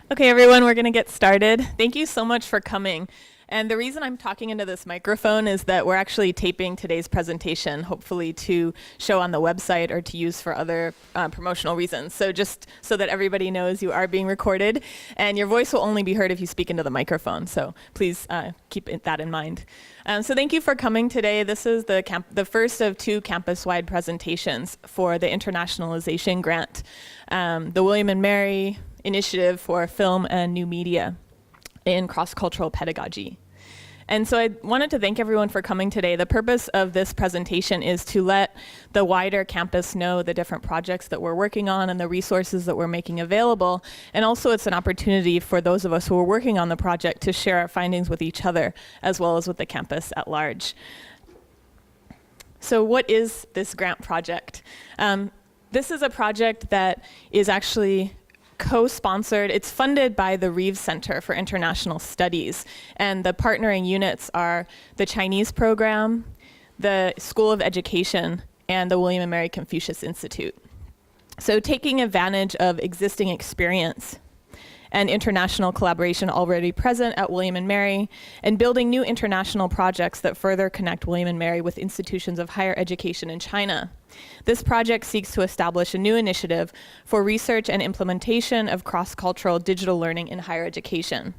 Okay, everyone, we're going to get started. Thank you so much for coming. And the reason I'm talking into this microphone is that we're actually taping today's presentation, hopefully to show on the website or to use for other promotional reasons. So just so that everybody knows you are being recorded, and your voice will only be heard if you speak into the microphone. So please keep that in mind. So thank you for coming today. This is the first of two campus-wide presentations for the Internationalization grant, the William and Mary Initiative for Film and New Media in Cross-Cultural Pedagogy. And so I wanted to thank everyone for coming today. The purpose of this presentation is to let the wider campus know the different projects that we're working on and the resources that we're making available. And also it's an opportunity for those of us who are working on the project to share our findings with each other as well as with the campus at large. So what is this grant project? This is a project that is actually co-sponsored. It's funded by the Reeves Center for International Studies, and the partnering units are the Chinese program, the School of Education, and the William and Mary Confucius Institute. So taking advantage of existing experience and international collaboration already present at William and Mary, and building new international projects that further connect William and Mary with institutions of higher education in China. This project seeks to establish a new initiative for research and implementation of cross-cultural digital learning in higher education.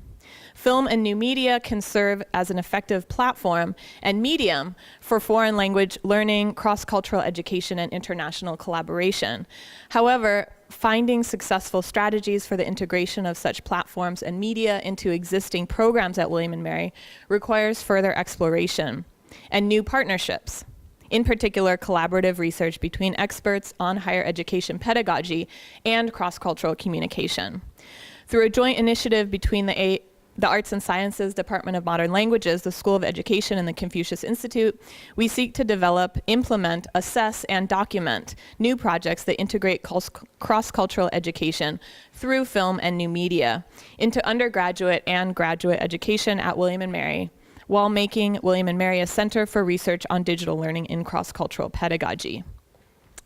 Film and new media can serve as an effective platform and medium for foreign language learning, cross-cultural education, and international collaboration. However, finding successful strategies for the integration of such platforms and media into existing programs at William and Mary requires further exploration and new partnerships. In particular, collaborative research between experts on higher education pedagogy and cross-cultural communication. Through a joint initiative between the Arts and Sciences Department of Modern Languages, the School of Education, and the Confucius Institute, we seek to develop, implement, assess, and document new projects that integrate cross-cultural education through film and new media into undergraduate and graduate education at William and Mary, while making William and Mary a center for research on digital learning in cross-cultural pedagogy.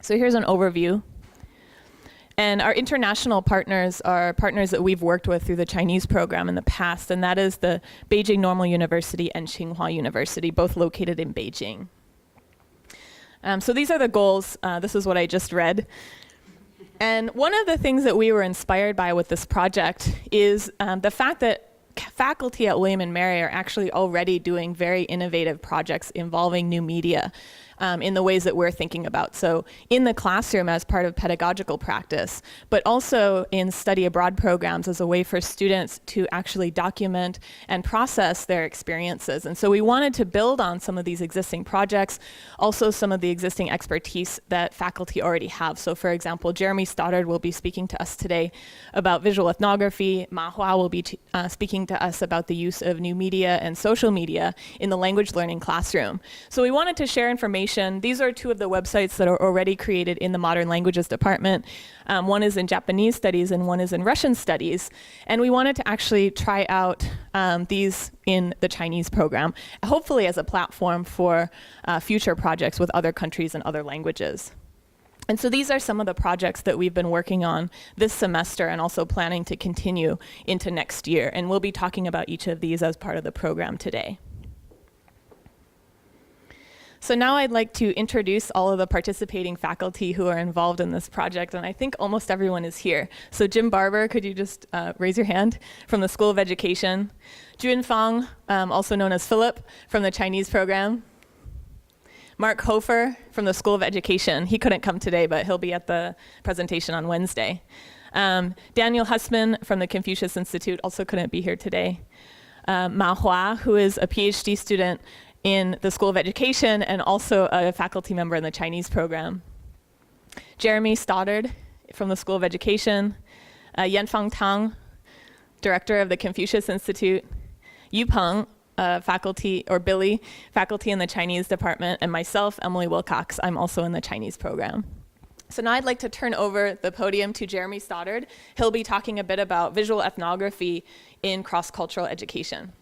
So here's an overview. And our international partners are partners that we've worked with through the Chinese program in the past, and that is the Beijing Normal University and Tsinghua University, both located in Beijing. So these are the goals. This is what I just read. And one of the things that we were inspired by with this project is the fact that faculty at William and Mary are actually already doing very innovative projects involving new media in the ways that we're thinking about. So in the classroom as part of pedagogical practice, but also in study abroad programs as a way for students to actually document and process their experiences. And so we wanted to build on some of these existing projects, also some of the existing expertise that faculty already have. So for example, Jeremy Stoddard will be speaking to us today about visual ethnography. Ma Hua will be speaking to us about the use of new media and social media in the language learning classroom. So we wanted to share information. These are two of the websites that are already created in the Modern Languages Department. One is in Japanese studies and one is in Russian studies. And we wanted to actually try out these in the Chinese program, hopefully as a platform for future projects with other countries and other languages. And so these are some of the projects that we've been working on this semester and also planning to continue into next year. And we'll be talking about each of these as part of the program today. So now I'd like to introduce all of the participating faculty who are involved in this project, and I think almost everyone is here. So Jim Barber, could you just raise your hand, from the School of Education. Jun Fang, also known as Philip, from the Chinese program. Mark Hofer from the School of Education. He couldn't come today, but he'll be at the presentation on Wednesday. Daniel Hussman from the Confucius Institute also couldn't be here today. Ma Hua, who is a PhD student in the School of Education and also a faculty member in the Chinese program. Jeremy Stoddard from the School of Education. Yanfang Tang, director of the Confucius Institute. Yu Peng, faculty, or Billy, faculty in the Chinese department, and myself, Emily Wilcox, I'm also in the Chinese program. So now I'd like to turn over the podium to Jeremy Stoddard. He'll be talking a bit about visual ethnography in cross-cultural education.